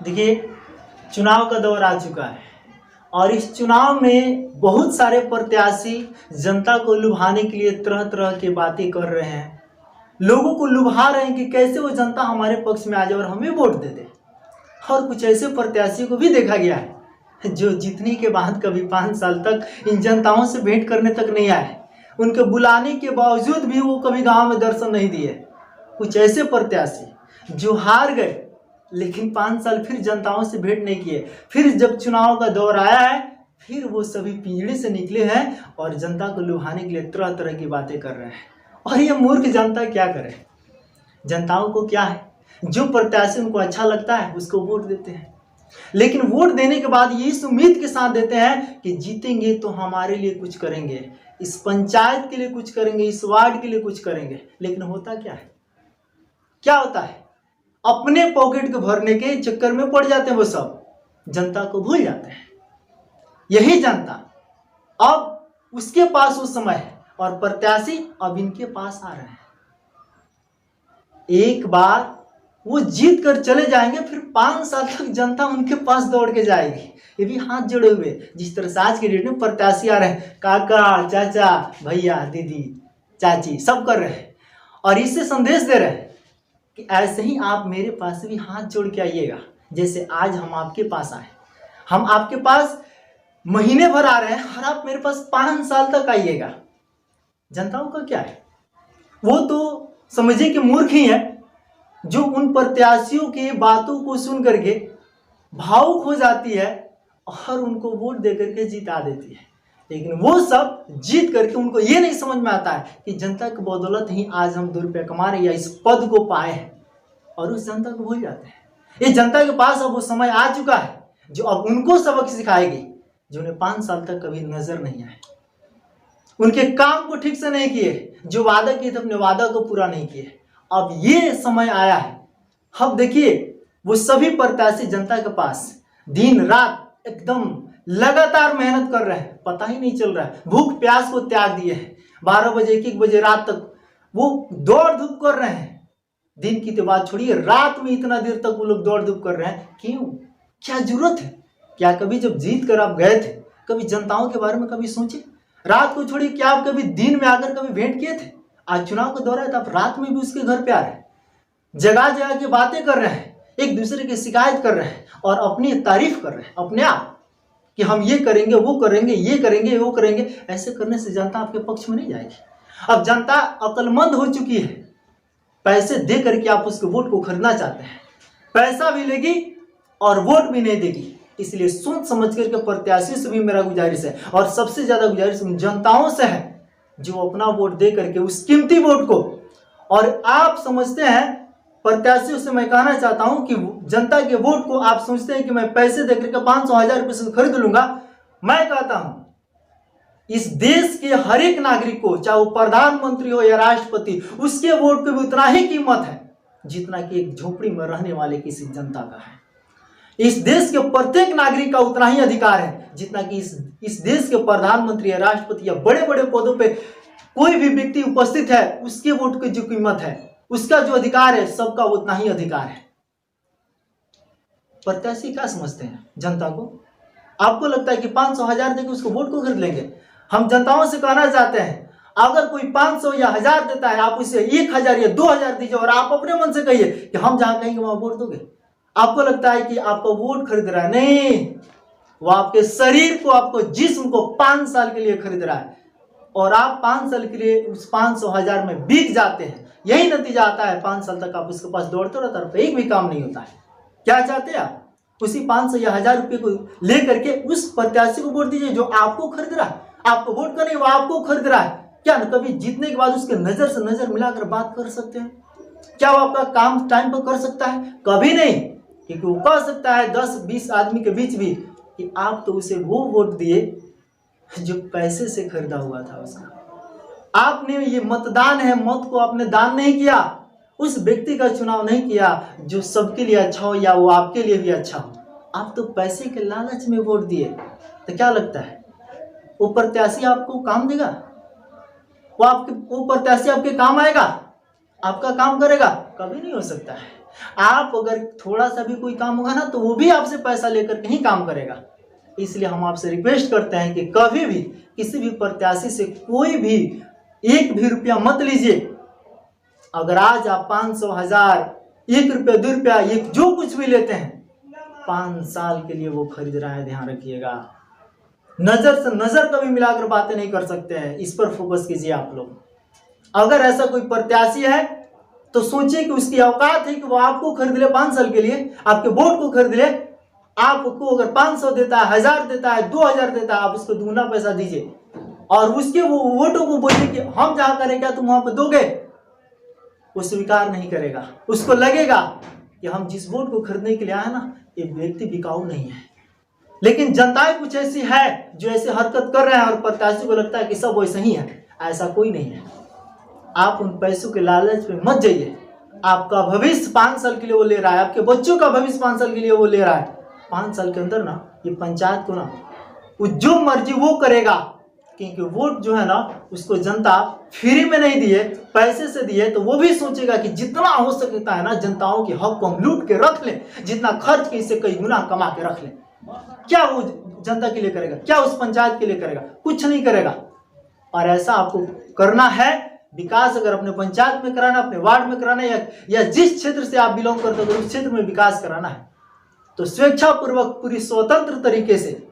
देखिए, चुनाव का दौर आ चुका है और इस चुनाव में बहुत सारे प्रत्याशी जनता को लुभाने के लिए तरह तरह की बातें कर रहे हैं। लोगों को लुभा रहे हैं कि कैसे वो जनता हमारे पक्ष में आ जाए और हमें वोट दे दे। और कुछ ऐसे प्रत्याशी को भी देखा गया है जो जीतने के बाद कभी 5 साल तक इन जनताओं से भेंट करने तक नहीं आए। उनके बुलाने के बावजूद भी वो कभी गांव में दर्शन नहीं दिए। कुछ ऐसे प्रत्याशी जो हार गए लेकिन 5 साल फिर जनताओं से भेंट नहीं किए। फिर जब चुनाव का दौर आया है फिर वो सभी पिंजड़े से निकले हैं और जनता को लुभाने के लिए तरह तरह की बातें कर रहे हैं। और ये मूर्ख जनता क्या करे? जनताओं को क्या है, जो प्रत्याशी उनको अच्छा लगता है उसको वोट देते हैं, लेकिन वोट देने के बाद ये इस उम्मीद के साथ देते हैं कि जीतेंगे तो हमारे लिए कुछ करेंगे, इस पंचायत के लिए कुछ करेंगे, इस वार्ड के लिए कुछ करेंगे। लेकिन होता क्या है? क्या होता है? अपने पॉकेट को भरने के चक्कर में पड़ जाते हैं। वो सब जनता को भूल जाते हैं। यही जनता अब उसके पास उस समय है और प्रत्याशी अब इनके पास आ रहे हैं। एक बार वो जीत कर चले जाएंगे, फिर 5 साल तक जनता उनके पास दौड़ के जाएगी, ये भी हाथ जोड़े हुए। जिस तरह से आज के डेट में प्रत्याशी आ रहे हैं, काका, चाचा, भैया, दीदी, चाची सब कर रहे हैं और इससे संदेश दे रहे हैं कि ऐसे ही आप मेरे पास भी हाथ जोड़ के आइएगा। जैसे आज हम आपके पास आए, हम आपके पास महीने भर आ रहे हैं और आप मेरे पास 5 साल तक आइएगा। जनताओं का क्या है? वो तो समझे कि मूर्ख ही है जो उन प्रत्याशियों की बातों को सुन करके भावुक हो जाती है और उनको वोट दे करके जिता देती है। लेकिन वो सब जीत करके उनको ये नहीं समझ में आता है कि जनता की बदौलत ही आज हम 2 रुपये कमा रहे हैं या इस पद को पाए हैं, और उस जनता को भूल जाते हैं। ये जनता के पास अब वो समय आ चुका है जो अब उनको सबक सिखाएगी, जो उन्हें 5 साल तक कभी नजर नहीं आए, उनके काम को ठीक से नहीं किए, जो वादा किए थे अपने वादा को पूरा नहीं किए। अब ये समय आया है। अब देखिए, वो सभी प्रत्याशी जनता के पास दिन रात एकदम लगातार मेहनत कर रहे हैं, पता ही नहीं चल रहा है। भूख प्यास को त्याग दिए हैं। 12 बजे 1-1 बजे रात तक वो दौड़ धूप कर रहे हैं। दिन की तो बात छोड़िए, रात में इतना देर तक वो लोग दौड़ धूप कर रहे हैं। क्यों? क्या जरूरत है? क्या कभी जब जीत कर आप गए थे कभी जनताओं के बारे में कभी सोचे? रात को छोड़िए, क्या आप कभी दिन में आकर कभी भेंट किए थे? आज चुनाव का दौर है तो आप रात में भी उसके घर पे आ रहे हैं, जगह जगह की बातें कर रहे हैं, एक दूसरे की शिकायत कर रहे हैं और अपनी तारीफ कर रहे हैं अपने आप कि हम ये करेंगे, वो करेंगे, ये करेंगे, वो करेंगे। ऐसे करने से जनता आपके पक्ष में नहीं जाएगी। अब जनता अक्लमंद हो चुकी है। पैसे दे करके आप उसके वोट को खरीदना चाहते हैं, पैसा भी लेगी और वोट भी नहीं देगी। इसलिए सोच समझ करके प्रत्याशी से भी मेरा गुजारिश है, और सबसे ज्यादा गुजारिश उन जनताओं से है जो अपना वोट दे करके उस कीमती वोट को, और आप समझते हैं प्रत्याशियों से मैं कहना चाहता हूं कि जनता के वोट को आप सोचते हैं कि मैं पैसे दे करके 500-1000 रुपये से खरीद लूंगा। मैं कहता हूं इस देश के हर एक नागरिक को, चाहे वो प्रधानमंत्री हो या राष्ट्रपति, उसके वोट को भी उतना ही कीमत है जितना कि एक झोपड़ी में रहने वाले किसी जनता का है। इस देश के प्रत्येक नागरिक का उतना ही अधिकार है जितना कि इस देश के प्रधानमंत्री या राष्ट्रपति या बड़े बड़े पदों पे कोई भी व्यक्ति उपस्थित है, उसके वोट की जो कीमत है, उसका जो अधिकार है, सबका उतना ही अधिकार है। प्रत्याशी क्या समझते हैं जनता को? आपको लगता है कि 500-1000 देके उसको वोट को खरीद लेंगे? हम जनताओं से कहना चाहते हैं, अगर कोई 500 या 1000 देता है, आप उसे 1000 या 2000 दीजिए और आप अपने मन से कहिए कि हम जहां कहेंगे वहां वोट दोगे। आपको लगता है कि आपका वोट खरीद रहा है? नहीं, वो आपके शरीर को, आपको जिस्म को 5 साल के लिए खरीद रहा है और आप 5 साल के लिए उस 500-1000 में बीत जाते हैं। यही नतीजा आता है। 5 साल तक आप उसके पास दौड़ते रहते हैं, एक भी काम नहीं होता है। क्या चाहते हैं आप? उसी 500 या 1000 रुपये को लेकर के उस प्रत्याशी को वोट दीजिए जो आपको खरीद रहा है। आपको वोट का नहीं, वो आपको खरीद रहा है। क्या कभी जीतने के बाद उसके नजर से नजर मिलाकर बात कर सकते हैं? क्या वो आपका काम टाइम पर कर सकता है? कभी नहीं। क्योंकि वो कह सकता है 10-20 आदमी के बीच भी कि आप तो उसे वो वोट दिए जो पैसे से खरीदा हुआ था उसका। आपने ये मतदान है, मत को आपने दान नहीं किया, उस व्यक्ति का चुनाव नहीं किया जो सबके लिए अच्छा हो या वो आपके लिए भी अच्छा हो। आप तो पैसे के लालच में वोट दिए। तो क्या लगता है वो प्रत्याशी आपको काम देगा? वो प्रत्याशी आपके काम आएगा? आपका काम करेगा? कभी नहीं हो सकता है। आप अगर थोड़ा सा भी कोई काम होगा ना तो वो भी आपसे पैसा लेकर के ही काम करेगा। इसलिए हम आपसे रिक्वेस्ट करते हैं कि कभी भी किसी भी प्रत्याशी से कोई भी एक भी रुपया मत लीजिए। अगर आज आप 500, 1000, 1 रुपया, 2 रुपया, एक जो कुछ भी लेते हैं, 5 साल के लिए वो खरीद रहा है, ध्यान रखिएगा। नजर से नजर कभी मिलाकर बातें नहीं कर सकते हैं, इस पर फोकस कीजिए आप लोग। अगर ऐसा कोई प्रत्याशी है तो सोचिए कि उसकी औकात है कि वो आपको खरीद ले 5 साल के लिए, आपके वोट को खरीद ले। आपको अगर 500 देता है, 1000 देता है, 2000 देता है, आप उसको दुगना पैसा दीजिए और उसके वो वोटों को बोलिए कि हम जहां करें क्या तुम वहां पर दोगे। वो स्वीकार नहीं करेगा। उसको लगेगा कि हम जिस वोट को खरीदने के लिए आए ना, ये व्यक्ति बिकाऊ नहीं है। लेकिन जनताएं कुछ ऐसी है जो ऐसे हरकत कर रहे हैं और प्रत्याशी को लगता है कि सब वैसे ही है। ऐसा कोई नहीं है। आप उन पैसों के लालच में मत जाइए। आपका भविष्य 5 साल के लिए वो ले रहा है, आपके बच्चों का भविष्य 5 साल के लिए वो ले रहा है। 5 साल के अंदर ना ये पंचायत को ना वो जो मर्जी वो करेगा, क्योंकि वोट जो है ना उसको जनता फ्री में नहीं दिए, पैसे से दिए। तो वो भी सोचेगा कि जितना हो सकता है ना जनताओं के हक को हम लूट के रख लें, जितना खर्च के इससे कई गुना कमा के रख लें। क्या वो जनता के लिए करेगा? क्या उस पंचायत के लिए करेगा? कुछ नहीं करेगा। और ऐसा आपको करना है। विकास अगर अपने पंचायत में कराना, अपने वार्ड में कराना या जिस क्षेत्र से आप बिलोंग करते हो उस क्षेत्र में विकास कराना है, तो स्वेच्छापूर्वक पूरी स्वतंत्र तरीके से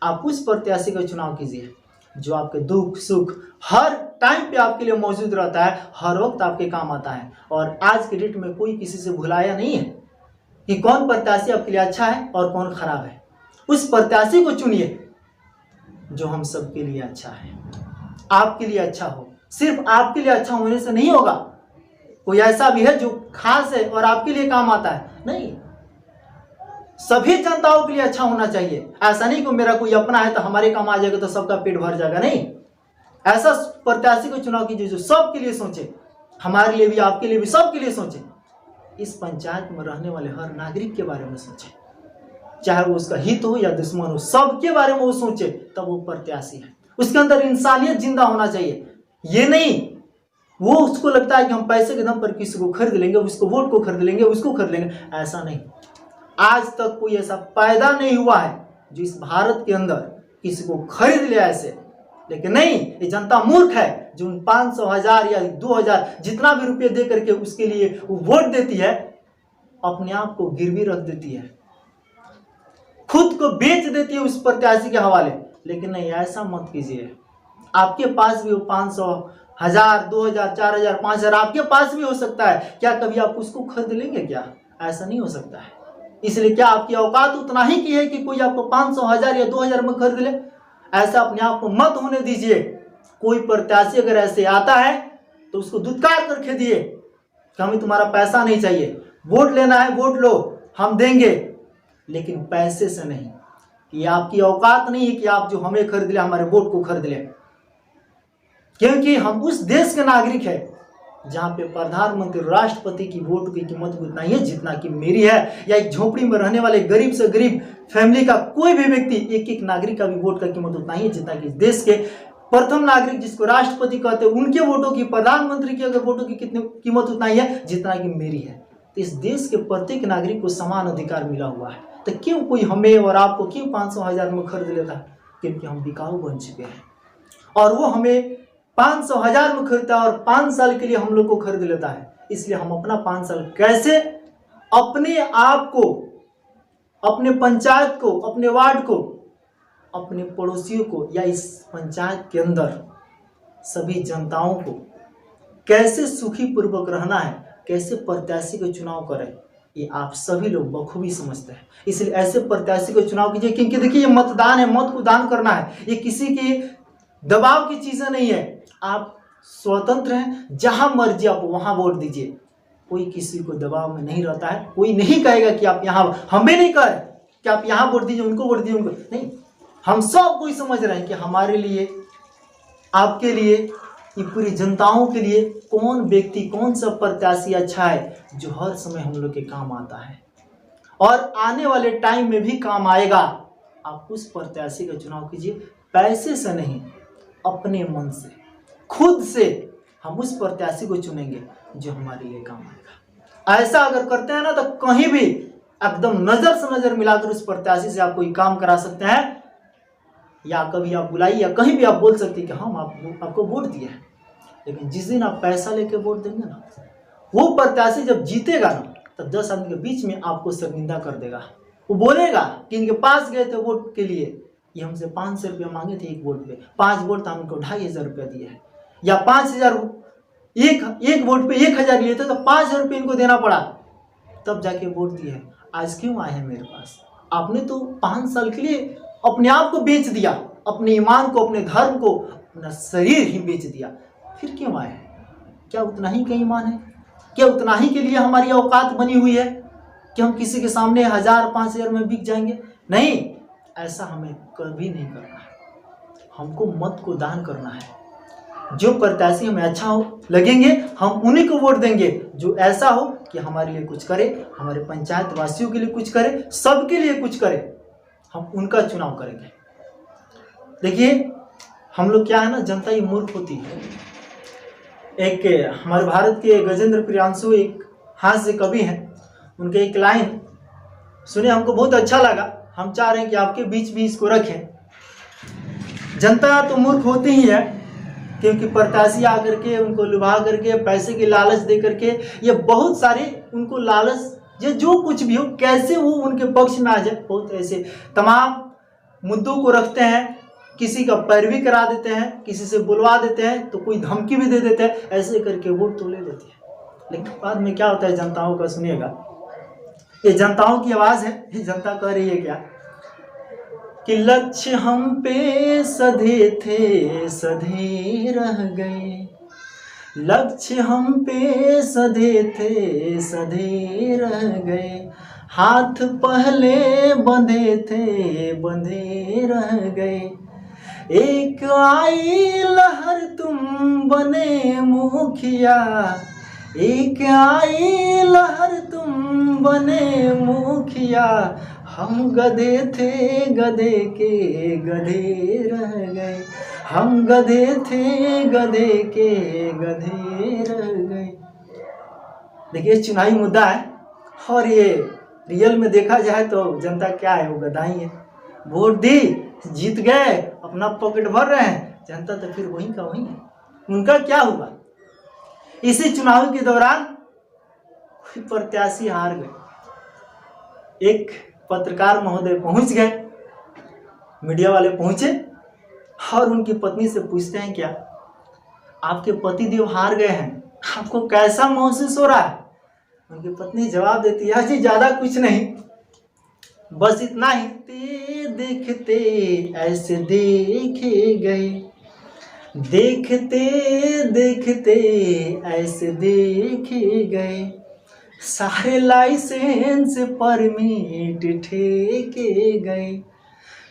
आप उस प्रत्याशी का चुनाव कीजिए जो आपके दुख सुख हर टाइम पे आपके लिए मौजूद रहता है, हर वक्त आपके काम आता है। और आज के डेट में कोई किसी से भुलाया नहीं है कि कौन प्रत्याशी आपके लिए अच्छा है और कौन खराब है। उस प्रत्याशी को चुनिए जो हम सबके लिए अच्छा है, आपके लिए अच्छा हो। सिर्फ आपके लिए अच्छा होने से नहीं होगा। कोई ऐसा भी है जो खास है और आपके लिए काम आता है, नहीं। सभी जनताओं के लिए अच्छा होना चाहिए। ऐसा नहीं कि मेरा कोई अपना है तो हमारे काम आ जाएगा तो सबका पेट भर जाएगा, नहीं। ऐसा प्रत्याशी को चुनाव कीजिए जो सबके लिए सोचे, हमारे लिए भी, आपके लिए भी, सबके लिए सोचे। इस पंचायत में रहने वाले हर नागरिक के बारे में सोचे, चाहे वो उसका हित हो या दुश्मन हो, सबके बारे में वो सोचे, तब वो प्रत्याशी है। उसके अंदर इंसानियत जिंदा होना चाहिए। ये नहीं वो उसको लगता है कि हम पैसे के दम पर किसी को खरीद लेंगे, उसको वोट को खरीद लेंगे, उसको खरीद लेंगे। ऐसा नहीं। आज तक कोई ऐसा पैदा नहीं हुआ है जो इस भारत के अंदर किसी को खरीद ले ऐसे। लेकिन नहीं, ये जनता मूर्ख है जो 500, 1000 या 2000 जितना भी रुपये दे करके उसके लिए वो वोट देती है, अपने आप को गिरवी रख देती है, खुद को बेच देती है उस प्रत्याशी के हवाले। लेकिन नहीं, ऐसा मत कीजिए। आपके पास भी वो 500, 1000, 2000, 4000, 5000 आपके पास भी हो सकता है। क्या कभी आप उसको खरीद लेंगे? क्या ऐसा नहीं हो सकता है। इसलिए क्या आपकी औकात उतना ही की है कि कोई आपको 500, 1000 या 2000 में खरीद ले? ऐसा अपने आप को मत होने दीजिए। कोई प्रत्याशी अगर ऐसे आता है तो उसको दुत्कार करके दिए कि हमें तुम्हारा पैसा नहीं चाहिए, वोट लेना है वोट लो, हम देंगे, लेकिन पैसे से नहीं। ये आपकी औकात नहीं है कि आप जो हमें खरीद ले, हमारे वोट को खरीद ले। क्योंकि हम उस देश के नागरिक हैं जहां पे प्रधानमंत्री, राष्ट्रपति की वोट की कीमत उतना ही है जितना कि मेरी है, या एक झोपड़ी में रहने वाले गरीब से गरीब फैमिली का कोई भी व्यक्ति, एक नागरिक का भी वोट का कीमत उतना ही है जितना कि देश के प्रथम नागरिक जिसको राष्ट्रपति कहते हैं उनके वोटों की, प्रधानमंत्री की अगर वोटों की कितनी कीमत उतना ही है जितना कि मेरी है। तो इस देश के प्रत्येक नागरिक को समान अधिकार मिला हुआ है। तो क्यों कोई हमें और आपको क्यों 500, 1000 में खरीद लेता है? क्योंकि हम बिकाऊ बन चुके हैं और वो हमें 500, 1000 में खरीदता है और 5 साल के लिए हम लोग को खरीद लेता है। इसलिए हम अपना 5 साल कैसे अपने आप को, अपने पंचायत को, अपने वार्ड को, अपने पड़ोसियों को या इस पंचायत के अंदर सभी जनताओं को कैसे सुखी पूर्वक रहना है, कैसे प्रत्याशी का चुनाव करें, ये आप सभी लोग बखूबी समझते हैं। इसलिए ऐसे प्रत्याशी का चुनाव कीजिए। क्योंकि देखिए, ये मतदान है, मत को दान करना है। ये किसी की दबाव की चीजें नहीं है। आप स्वतंत्र हैं, जहां मर्जी आप वहां वोट दीजिए। कोई किसी को दबाव में नहीं रहता है। कोई नहीं कहेगा कि आप यहाँ, हमें नहीं कहे कि आप यहाँ वोट दीजिए, उनको वोट दीजिए, उनको नहीं। हम सब कोई समझ रहे हैं कि हमारे लिए, आपके लिए, ये पूरी जनताओं के लिए कौन व्यक्ति, कौन सा प्रत्याशी अच्छा है जो हर समय हम लोग के काम आता है और आने वाले टाइम में भी काम आएगा। आप उस प्रत्याशी का चुनाव कीजिए, पैसे से नहीं, अपने मन से, खुद से हम उस प्रत्याशी को चुनेंगे जो हमारे लिए काम आएगा। ऐसा अगर करते हैं ना तो कहीं भी एकदम नजर से नजर मिलाकर उस प्रत्याशी से आप कोई काम करा सकते हैं, या कभी आप बुलाइए या कहीं भी आप बोल सकते हैं कि हम आपको वोट दिए हैं। लेकिन जिस दिन आप पैसा लेके वोट देंगे ना, वो प्रत्याशी जब जीतेगा ना, तब 10 आदमी के बीच में आपको शर्मिंदा कर देगा। वो बोलेगा कि इनके पास गए थे वोट के लिए, ये हमसे 500 रुपया मांगे थे एक वोट पे, 5 वोट था, उनको 2500 रुपया दिया है, या 5000 एक वोट पे 1000 लिए थे तो 5000 रुपये इनको देना पड़ा, तब जाके वोट दिए है। आज क्यों आए हैं मेरे पास? आपने तो 5 साल के लिए अपने आप को बेच दिया, अपने ईमान को, अपने धर्म को, अपना शरीर ही बेच दिया, फिर क्यों आए? क्या उतना ही का ईमान है? क्या उतना ही के लिए हमारी औकात बनी हुई है कि हम किसी के सामने 1000-5000 में बिक जाएंगे? नहीं, ऐसा हमें कभी नहीं करना है। हमको मत को दान करना है। जो प्रत्याशी हमें अच्छा हो लगेंगे हम उन्हीं को वोट देंगे, जो ऐसा हो कि हमारे लिए कुछ करे, हमारे पंचायत वासियों के लिए कुछ करे, सबके लिए कुछ करे, हम उनका चुनाव करेंगे। देखिए हम लोग क्या है ना, जनता ही मूर्ख होती है। एक हमारे भारत के गजेंद्र प्रियांशु एक हास्य कवि हैं, उनके एक लाइन सुने, हमको बहुत अच्छा लगा। हम चाह रहे हैं कि आपके बीच भी इसको रखें। जनता तो मूर्ख होती ही है, क्योंकि प्रत्याशी आकर के उनको लुभा करके, पैसे की लालच दे करके, ये बहुत सारे उनको लालच, ये जो कुछ भी हो, कैसे वो उनके पक्ष में आ जाए, बहुत ऐसे तमाम मुद्दों को रखते हैं। किसी का पैरवी करा देते हैं, किसी से बुलवा देते हैं, तो कोई धमकी भी दे देते हैं, ऐसे करके वोट तो ले लेते हैं। लेकिन बाद में क्या होता है जनताओं का, सुनिएगा, ये जनताओं की आवाज़ है। ये जनता कह रही है क्या कि लक्ष्य हम पे सधे थे, सधे रह गए, लक्ष्य हम पे सधे थे, सधे रह गए, हाथ पहले बंधे थे, बंधे रह गए, एक आई लहर तुम बने मुखिया, एक आई लहर तुम बने मुखिया, हम गधे थे, गधे के गधे रह गए, हम गधे थे, गधे के गधे रह गए। देखिए चुनावी मुद्दा है, और ये रियल में देखा जाए तो जनता क्या है, वो गधाई है। वोट दी, जीत गए, अपना पॉकेट भर रहे हैं, जनता तो फिर वहीं का वहीं है। उनका क्या हुआ? इसी चुनाव के दौरान प्रत्याशी हार गए। एक पत्रकार महोदय पहुंच गए, मीडिया वाले पहुंचे और उनकी पत्नी से पूछते हैं, क्या आपके पतिदेव हार गए हैं, आपको कैसा महसूस हो रहा है? उनकी पत्नी जवाब देती है, जी ज्यादा कुछ नहीं, बस इतना ही, देखते ऐसे देखे गए, देखते देखते ऐसे देखे गए, सारे लाइसेंस परमिट ठेके गए,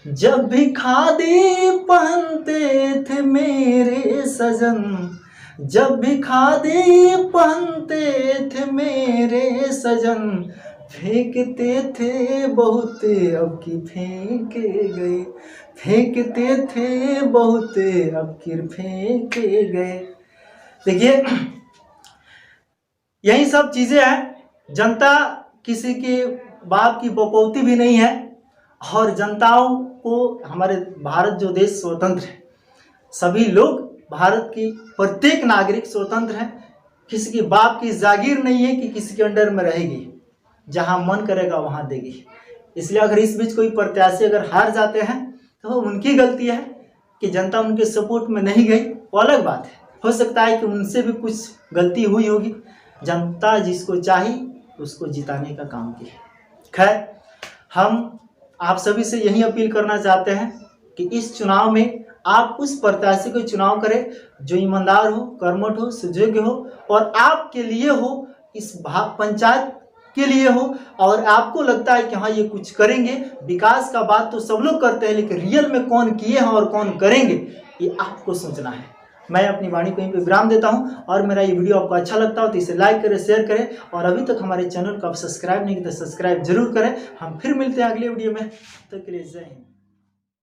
जब भी खादी पहनते थे मेरे सजन, जब भी खादी पहनते थे मेरे सजन, फेंकते थे बहुत अब की फेंके गए, फेंकते थे बहुत अब की फेंके गए। देखिए यही सब चीजें हैं। जनता किसी के बाप की बपौती भी नहीं है, और जनताओं को, हमारे भारत जो देश स्वतंत्र है, सभी लोग, भारत की प्रत्येक नागरिक स्वतंत्र है, किसी की बाप की जागीर नहीं है कि किसी के अंडर में रहेगी, जहां मन करेगा वहां देगी। इसलिए अगर इस बीच कोई प्रत्याशी अगर हार जाते हैं तो उनकी गलती है कि जनता उनके सपोर्ट में नहीं गई, वो अलग बात है। हो सकता है कि उनसे भी कुछ गलती हुई होगी। जनता जिसको चाही उसको जिताने का काम की। खैर, हम आप सभी से यही अपील करना चाहते हैं कि इस चुनाव में आप उस प्रत्याशी को चुनाव करें जो ईमानदार हो, कर्मठ हो, सुयोग्य हो, और आपके लिए हो, इस पंचायत के लिए हो, और आपको लगता है कि हाँ ये कुछ करेंगे। विकास का बात तो सब लोग करते हैं, लेकिन रियल में कौन किए हैं और कौन करेंगे, ये आपको सोचना है। मैं अपनी वाणी को यहीं पे विराम देता हूं, और मेरा ये वीडियो आपको अच्छा लगता हो तो इसे लाइक करें, शेयर करें, और अभी तक हमारे चैनल को आप सब्सक्राइब नहीं किया तो सब्सक्राइब जरूर करें। हम फिर मिलते हैं अगले वीडियो में, तब तक के लिए जय हिंद।